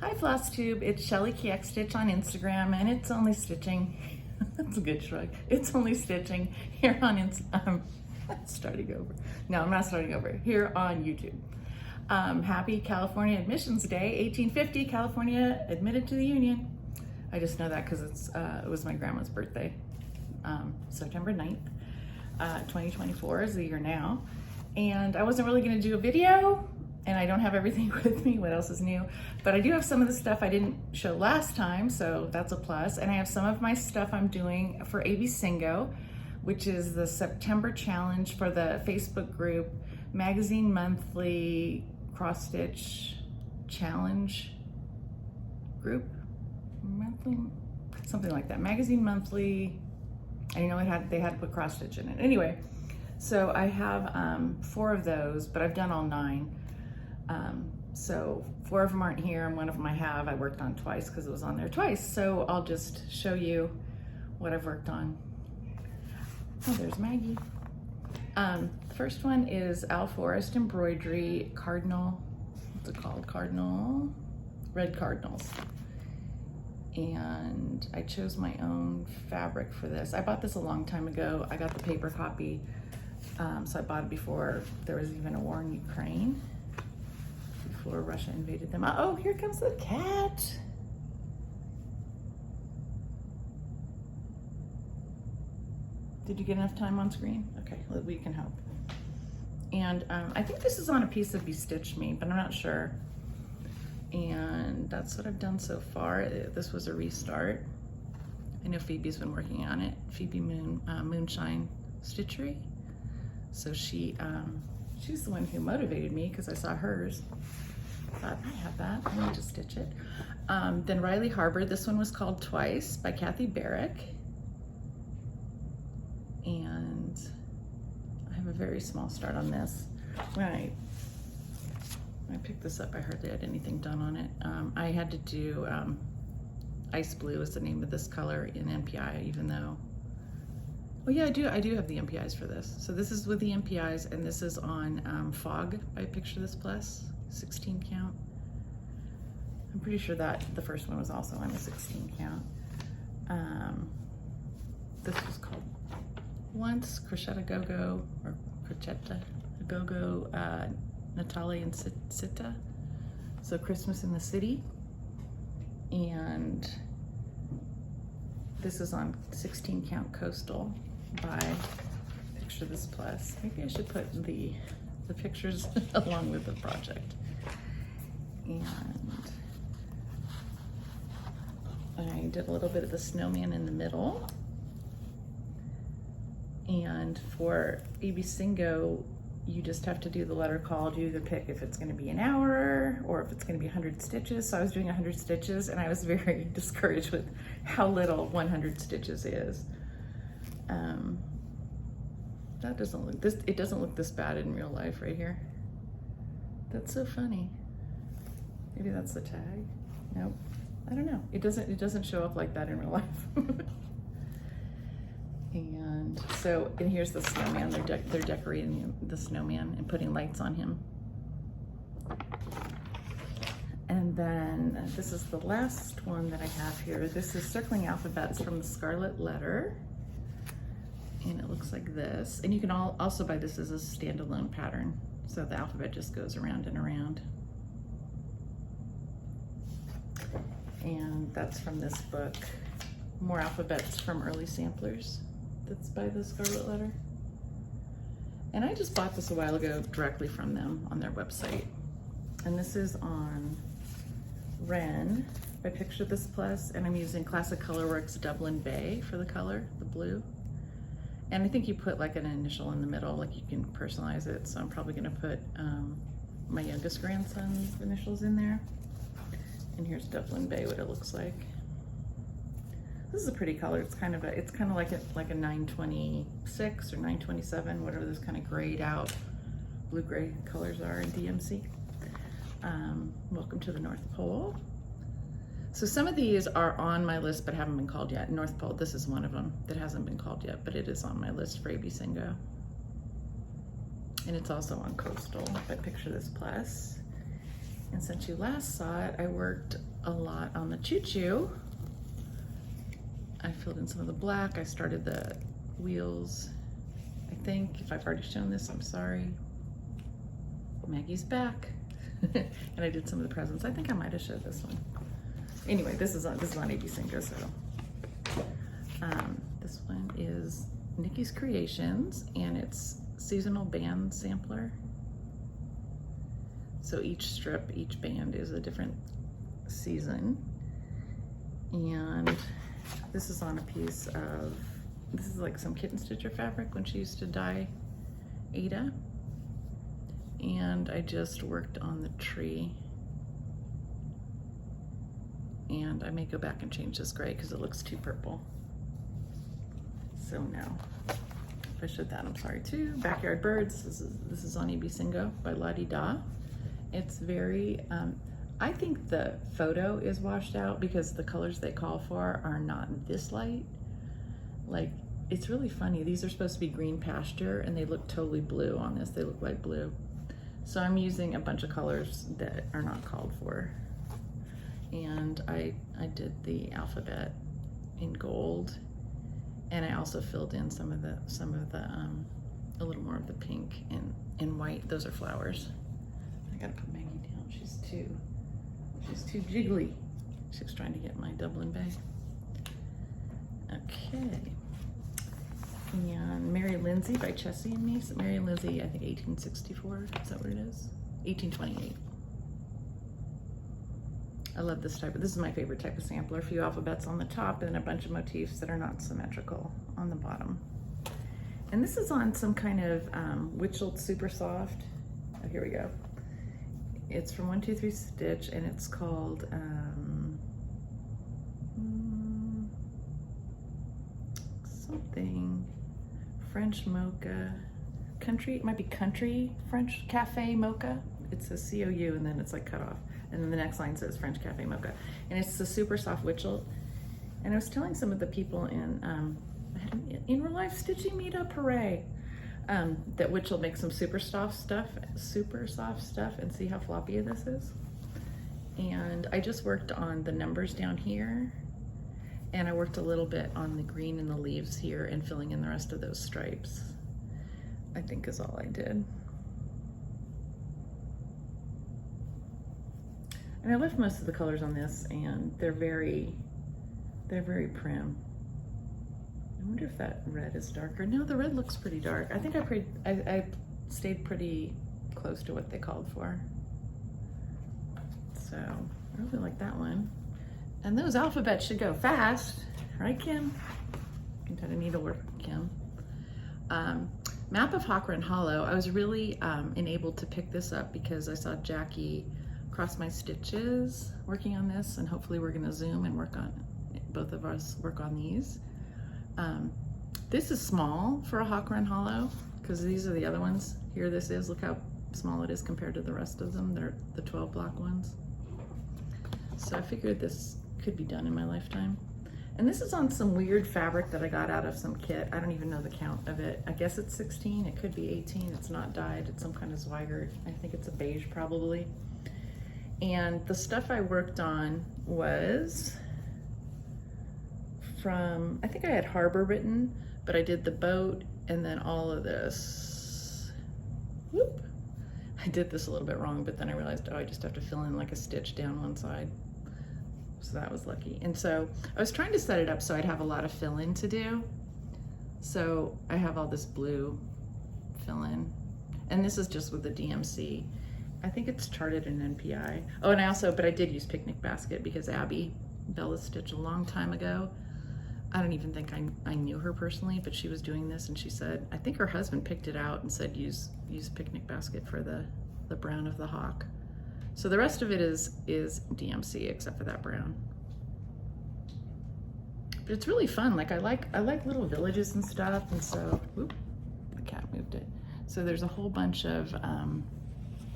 Hi Flosstube, it's Shelly KX Stitch on Instagram, and it's only stitching. That's a good shrug. It's only stitching here on starting over. No, I'm not starting over. Here on YouTube. Happy California Admissions Day, 1850. California admitted to the Union. I just know that because it was my grandma's birthday, September 9th. 2024 is the year now, and I wasn't really going to do a video. And I don't have everything with me. What else is new? But I do have some of the stuff I didn't show last time, so that's a plus. And I have some of my stuff I'm doing for AB Singo, which is the September challenge for the Facebook group Magazine Monthly Cross Stitch Challenge group. Monthly, something like that. Magazine Monthly. I know they had to put cross stitch in it. Anyway, so I have 4 of those, but I've done all 9. So 4 of them aren't here, and 1 of them I worked on twice because it was on there twice. So I'll just show you what I've worked on. Oh, there's Maggie. The first one is Al Forest embroidery cardinal, what's it called? Red cardinals. And I chose my own fabric for this. I bought this a long time ago. I got the paper copy, so I bought it before there was even a war in Ukraine. Before Russia invaded them. Oh, here comes the cat. Did you get enough time on screen? Okay, well, we can help. And I think this is on a piece of Be Stitch Me, but I'm not sure. And that's what I've done so far. This was a restart. I know Phoebe's been working on it. Phoebe Moonshine Stitchery. So she's the one who motivated me because I saw hers. Thought, I have that, I need to stitch it. Then Riley Harbor, this one was called Twice by Kathy Barrick. And I have a very small start on this. When I picked this up, I hardly had anything done on it. I had to do Ice Blue is the name of this color in NPI, even though, oh yeah, I do have the NPIs for this. So this is with the NPIs, and this is on Fog by Picture This Plus, 16 count. I'm pretty sure that the first one was also on a 16 count. This was called Once, Crocetta Go-Go, or Crocetta Go-Go, Natalie and Sita. So Christmas in the City. And this is on 16 count Coastal by Picture This Plus. Maybe I should put the pictures along with the project. And I did a little bit of the snowman in the middle. And for AB Singo, you just have to do the letter called. You either pick if it's going to be an hour or if it's going to be 100 stitches. So I was doing 100 stitches, and I was very discouraged with how little 100 stitches is. That doesn't look it doesn't look this bad in real life right here. That's so funny. Maybe that's the tag. Nope. I don't know. It doesn't show up like that in real life. And here's the snowman. They're decorating the snowman and putting lights on him. And then this is the last one that I have here. This is Circling Alphabets from the Scarlet Letter. And it looks like this. And you can also buy this as a standalone pattern. So the alphabet just goes around and around. And that's from this book, More Alphabets from Early Samplers. That's by the Scarlet Letter. And I just bought this a while ago directly from them on their website. And this is on Ren by Picture This Plus, and I'm using Classic Colorworks Dublin Bay for the color, the blue. And I think you put like an initial in the middle, like you can personalize it. So I'm probably gonna put my youngest grandson's initials in there. And here's Dublin Bay, what it looks like. This is a pretty color. It's kind of like a 926 or 927, whatever those kind of grayed out blue-gray colors are in DMC. Welcome to the North Pole. So some of these are on my list but haven't been called yet. North Pole, this is one of them that hasn't been called yet, but it is on my list for AB Singo. And it's also on Coastal by Picture This Plus. And since you last saw it, I worked a lot on the choo-choo. I filled in some of the black. I started the wheels. I think, if I've already shown this, I'm sorry. Maggie's back. And I did some of the presents. I think I might have showed this one. Anyway, this is on AB Singo, so. This one is Nikki's Creations, and it's seasonal band sampler. So each strip, each band is a different season. And this is on a piece of, this is like some kitten stitcher fabric when she used to dye Ada. And I just worked on the tree. And I may go back and change this gray because it looks too purple. So now, if I showed that, I'm sorry too. Backyard Birds, this is on AB Singo by La Di Da. It's very, I think the photo is washed out because the colors they call for are not this light. Like, it's really funny. These are supposed to be green pasture and they look totally blue on this. They look like blue. So I'm using a bunch of colors that are not called for. And I did the alphabet in gold, and I also filled in some of the a little more of the pink and white. Those are flowers. I gotta put Maggie down. She's too jiggly. She was trying to get my Dublin bag. Okay. And Mary Lindsay by Chessie and me. So Mary Lindsay, I think 1864. Is that what it is? 1828. I love this type. This is my favorite type of sampler. A few alphabets on the top and a bunch of motifs that are not symmetrical on the bottom. And this is on some kind of Witcheled Super Soft. Oh, here we go. It's from 123 Stitch, and it's called something French Mocha. Country, it might be Country French Cafe Mocha. It says COU and then it's like cut off. And then the next line says French Cafe Mocha. And it's the super soft Witchel. And I was telling some of the people in real life stitching meetup, hooray, that Witchel makes some super soft stuff, and see how floppy this is. And I just worked on the numbers down here, and I worked a little bit on the green in the leaves here and filling in the rest of those stripes, I think is all I did. And I left most of the colors on this, and they're very prim. I wonder if that red is darker. No, the red looks pretty dark. I think I stayed pretty close to what they called for. So I really like that one. And those alphabets should go fast, right, Kim? You can kind of needlework, Kim. Map of Hawkrun Hollow. I was really enabled to pick this up because I saw Jackie Cross My Stitches working on this, and hopefully we're gonna Zoom and work on, both of us work on these. This is small for a Hawkrun Hollow because these are the other ones. Here this is, look how small it is compared to the rest of them. They're the 12 block ones. So I figured this could be done in my lifetime. And this is on some weird fabric that I got out of some kit. I don't even know the count of it. I guess it's 16, it could be 18. It's not dyed, it's some kind of Zweigert. I think it's a beige probably. And the stuff I worked on was from, I think I had Harbor written, but I did the boat and then all of this. Whoop. I did this a little bit wrong, but then I realized, oh, I just have to fill in like a stitch down one side. So that was lucky. And so I was trying to set it up so I'd have a lot of fill in to do. So I have all this blue fill in. And this is just with the DMC. I think it's charted in NPI. Oh, and I did use Picnic Basket because Abby Bella stitched a long time ago. I don't even think I knew her personally, but she was doing this and she said, I think her husband picked it out and said, use Picnic Basket for the brown of the hawk. So the rest of it is DMC except for that brown. But it's really fun. Like I like little villages and stuff. And so, whoop, the cat moved it. So there's a whole bunch of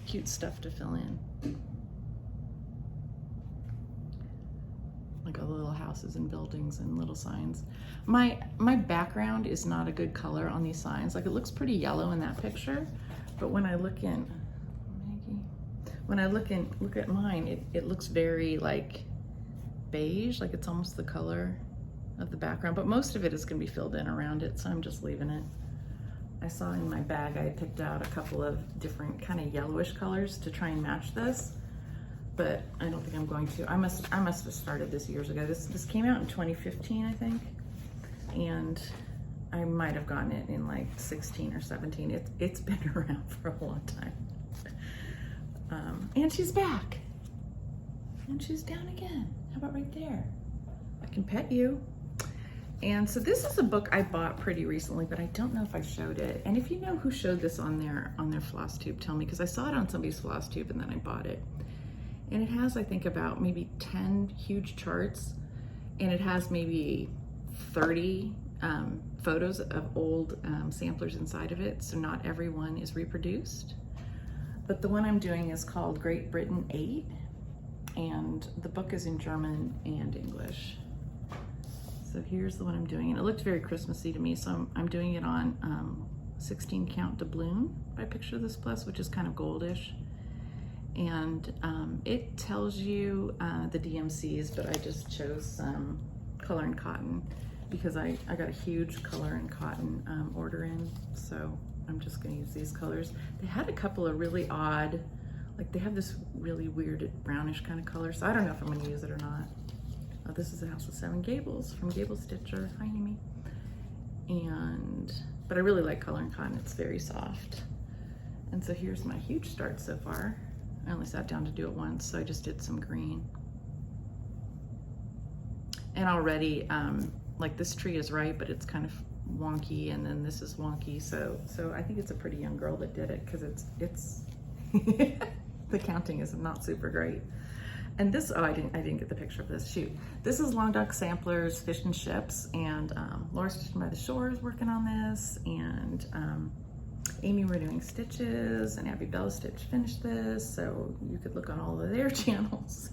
cute stuff to fill in. Like all the little houses and buildings and little signs. My background is not a good color on these signs. Like it looks pretty yellow in that picture, but when I look in, Maggie, when I look at mine, it looks very like beige, like it's almost the color of the background, but most of it is going to be filled in around it, so I'm just leaving it. I saw in my bag I picked out a couple of different kind of yellowish colors to try and match this, but I don't think I'm going to. I must have started this years ago. This came out in 2015, I think, and I might have gotten it in like 16 or 17. It's been around for a long time. And she's back. And she's down again. How about right there? I can pet you. And so this is a book I bought pretty recently, but I don't know if I showed it. And if you know who showed this on their Flosstube, tell me, because I saw it on somebody's Flosstube and then I bought it. And it has, I think, about maybe 10 huge charts, and it has maybe 30 photos of old samplers inside of it, so not every one is reproduced. But the one I'm doing is called Great Britain 8, and the book is in German and English. So here's the one I'm doing, and it looked very Christmassy to me, so I'm doing it on 16 count doubloon by Picture This Plus, which is kind of goldish. And it tells you the DMCs, but I just chose some color and cotton because I got a huge color and cotton order in, so I'm just gonna use these colors. They had a couple of really odd, like they have this really weird brownish kind of color, so I don't know if I'm gonna use it or not. Oh, this is the House of Seven Gables from Gable Stitcher. Hi, Amy. But I really like color and cotton. It's very soft. And so here's my huge start so far. I only sat down to do it once, so I just did some green. And already, like this tree is right, but it's kind of wonky, and then this is wonky. So I think it's a pretty young girl that did it, because it's the counting is not super great. And this, oh, I didn't get the picture of this, shoot. This is Long Duck Samplers, Fish and Ships, and Laura Stitching by the Shore is working on this, and Amy We're Doing Stitches, and Abby Bella Stitch finished this, so you could look on all of their channels.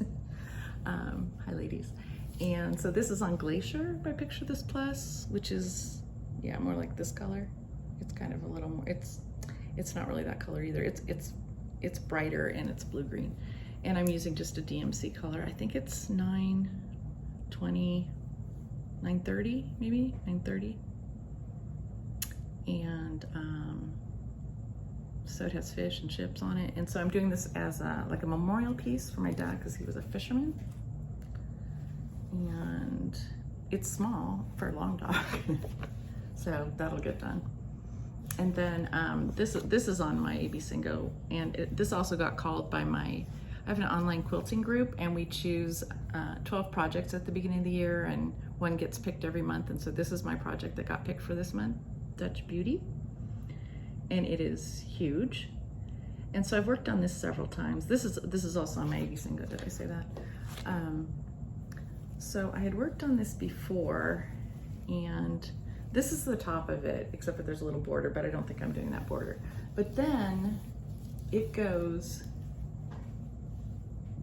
Hi ladies. And so this is on Glacier by Picture This Plus, which is, yeah, more like this color. It's kind of a little more, it's not really that color either. It's brighter and it's blue-green. And I'm using just a DMC color. I think it's 920, 930, maybe 930. And so it has fish and ships on it. And so I'm doing this as like a memorial piece for my dad, because he was a fisherman. And it's small for a long dog. So that'll get done. And then this is on my AB Singo, and this also got called by I have an online quilting group, and we choose 12 projects at the beginning of the year, and one gets picked every month. And so this is my project that got picked for this month, Dutch Beauty. And it is huge. And so I've worked on this several times. This is also on my AB Singo, did I say that? So I had worked on this before, and this is the top of it, except that there's a little border, but I don't think I'm doing that border. But then it goes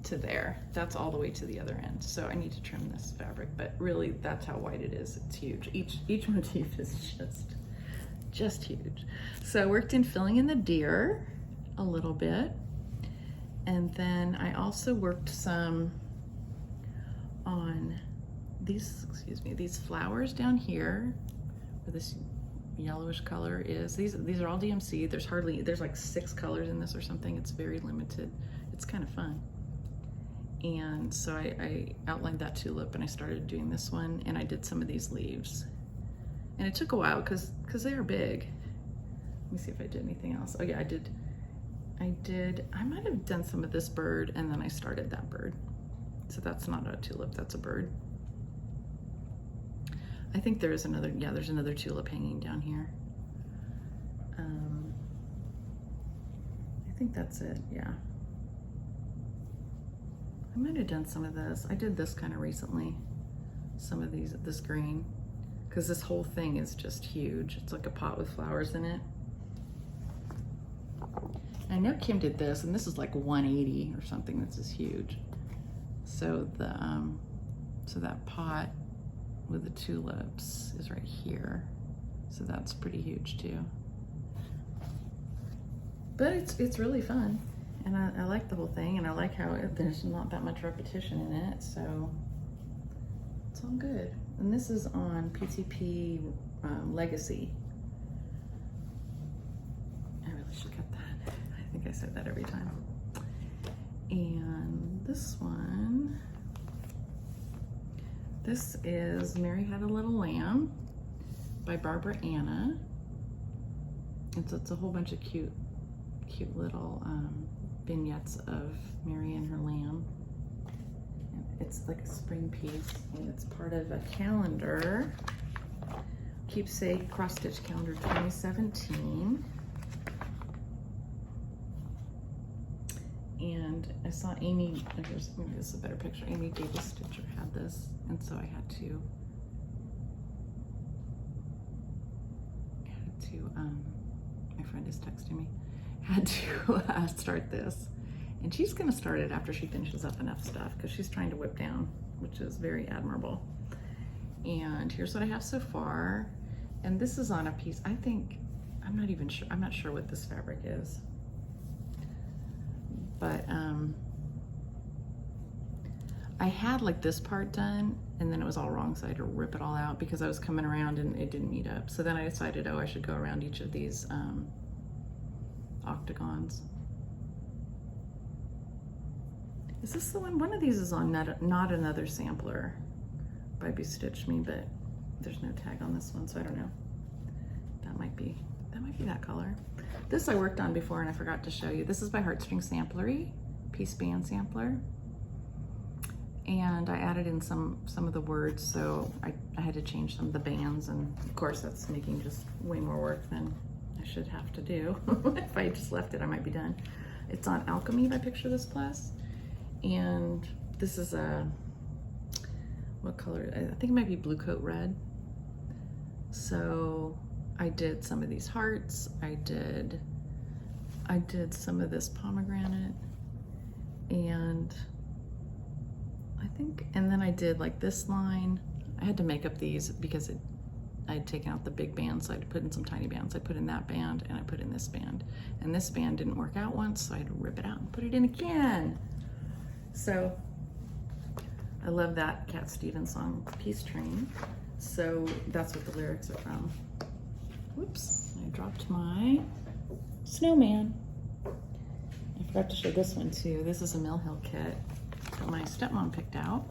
to there. That's all the way to the other end. So I need to trim this fabric, but really that's how wide it is. It's huge. Each motif is just huge. So I worked in filling in the deer a little bit. And then I also worked some on these, these flowers down here, where this yellowish color is. These are all DMC. There's like 6 colors in this or something. It's very limited. It's kind of fun. And so I outlined that tulip, and I started doing this one, and I did some of these leaves. And it took a while because they are big. Let me see if I did anything else. Oh yeah, I did. I might have done some of this bird, and then I started that bird. So that's not a tulip, that's a bird. I think there is another, yeah, there's another tulip hanging down here. I think that's it, yeah. I might have done some of this. I did this kind of recently. Some of this green, because this whole thing is just huge. It's like a pot with flowers in it. I know Kim did this, and this is like 180 or something. This is huge. So so that pot with the tulips is right here. So that's pretty huge too. But it's really fun. And I like the whole thing, and I like how there's not that much repetition in it, so it's all good. And this is on PTP Legacy. I really should cut that. I think I said that every time. And this one, this is Mary Had a Little Lamb by Barbara Anna. And so it's a whole bunch of cute little vignettes of Mary and her lamb. And it's like a spring piece, and it's part of a calendar, Keepsake Cross Stitch Calendar 2017. And I saw Amy, maybe this is a better picture, Amy Davis Stitcher had this, and so I had to my friend is texting me, had to start this. And she's gonna start it after she finishes up enough stuff, because she's trying to whip down, which is very admirable. And here's what I have so far. And this is on a piece, I think, I'm not sure what this fabric is. But I had like this part done, and then it was all wrong, so I had to rip it all out because I was coming around and it didn't meet up. So then I decided, oh, I should go around each of these octagons. Is this the one? One of these is on Not Another Sampler by Bestitch Me, but there's no tag on this one, so I don't know. That might be that color. This I worked on before and I forgot to show you. This is by Heartstring Samplery, Piece Band Sampler. And I added in some of the words, so I had to change some of the bands, and of course that's making just way more work than I should have to do. If I just left it, I might be done. It's on Alchemy by Picture This Plus. And this is a, what color? I think it might be Blue Coat Red. So I did some of these hearts. I did some of this pomegranate, and I think, and then I did like this line. I had to make up these because I had taken out the big band, so I had to put in some tiny bands. I put in that band and I put in this band. And this band didn't work out once, so I had to rip it out and put it in again. So I love that Cat Stevens song, Peace Train. So that's what the lyrics are from. Whoops, I dropped my Snowman. I forgot to show this one too. This is a Mill Hill kit that my stepmom picked out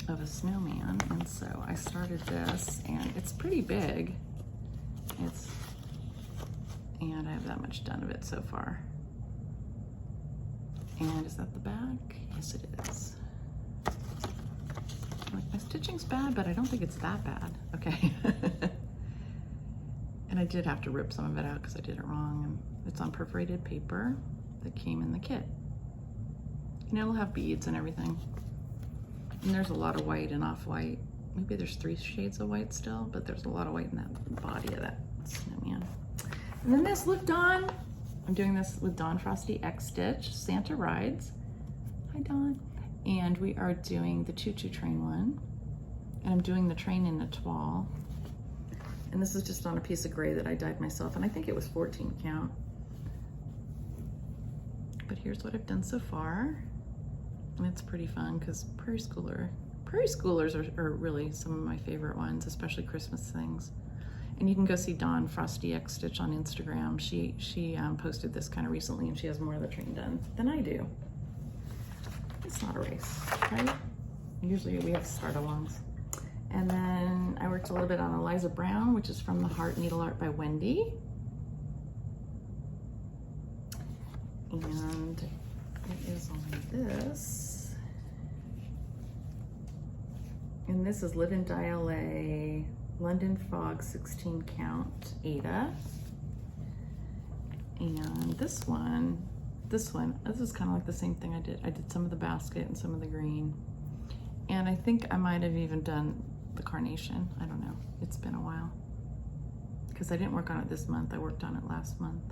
of a snowman, and so I started this, and it's pretty big. And I have that much done of it so far. And is that the back? Yes, it is. Like, my stitching's bad, but I don't think it's that bad. Okay. And I did have to rip some of it out because I did it wrong. And it's on perforated paper that came in the kit. And it'll have beads and everything. And there's a lot of white and off-white. Maybe there's 3 shades of white still, but there's a lot of white in that body of that snowman. And then this, look, Dawn. I'm doing this with Dawn Frosty X Stitch, Santa Rides. Hi, Dawn. And we are doing the Choo Choo Train one. And I'm doing the train in a toile. And this is just on a piece of gray that I dyed myself, and I think it was 14 count. But here's what I've done so far. And it's pretty fun because prairie schoolers are really some of my favorite ones, especially Christmas things. And you can go see Dawn Frosty X Stitch on Instagram. She posted this kind of recently, and she has more of the train done than I do. It's not a race, right? Usually we have start-alongs. And then I worked a little bit on Eliza Brown, which is from the Heart Needle Art by Wendy. And it is on this. And this is Live and Die LA, London Fog 16 count Ada. And this is kind of like the same thing I did. I did some of the basket and some of the green. And I think I might have even done the carnation. I don't know. It's been a while. Because I didn't work on it this month. I worked on it last month.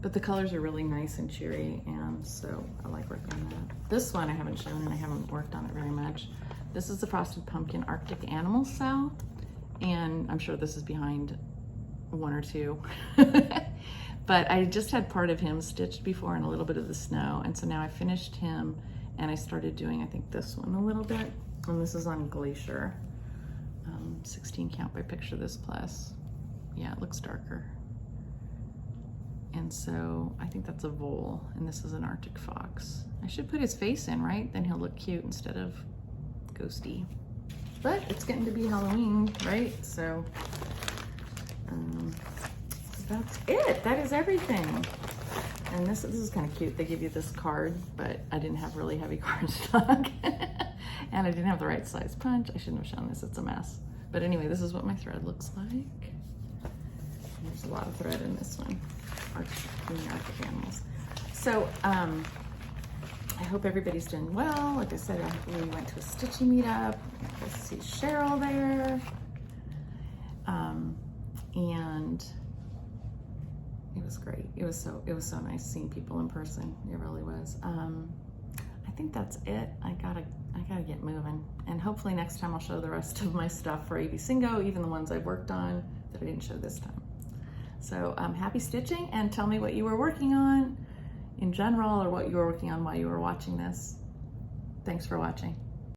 But the colors are really nice and cheery, and so I like working on that. This one I haven't shown, and I haven't worked on it very much. This is the Frosted Pumpkin Arctic Animal Cell, and I'm sure this is behind 1 or 2. But I just had part of him stitched before and a little bit of the snow. And so now I finished him and I started doing, I think, this one a little bit. And this is on Glacier. 16 count by Picture This Plus. Yeah, it looks darker. And so I think that's a vole, and this is an Arctic fox. I should put his face in, right? Then he'll look cute instead of ghosty. But it's getting to be Halloween, right? So that's it. That is everything. And this is kind of cute. They give you this card, but I didn't have really heavy card stock. And I didn't have the right size punch. I shouldn't have shown this, it's a mess. But anyway, this is what my thread looks like. There's a lot of thread in this one. Arctic animals. So I hope everybody's doing well. Like I said, we went to a stitching meetup. I see Cheryl there. And it was great. It was so nice seeing people in person. It really was. I think that's it. I gotta get moving. And hopefully next time I'll show the rest of my stuff for AB Singo, even the ones I've worked on that I didn't show this time. So happy stitching, and tell me what you were working on in general or what you were working on while you were watching this. Thanks for watching.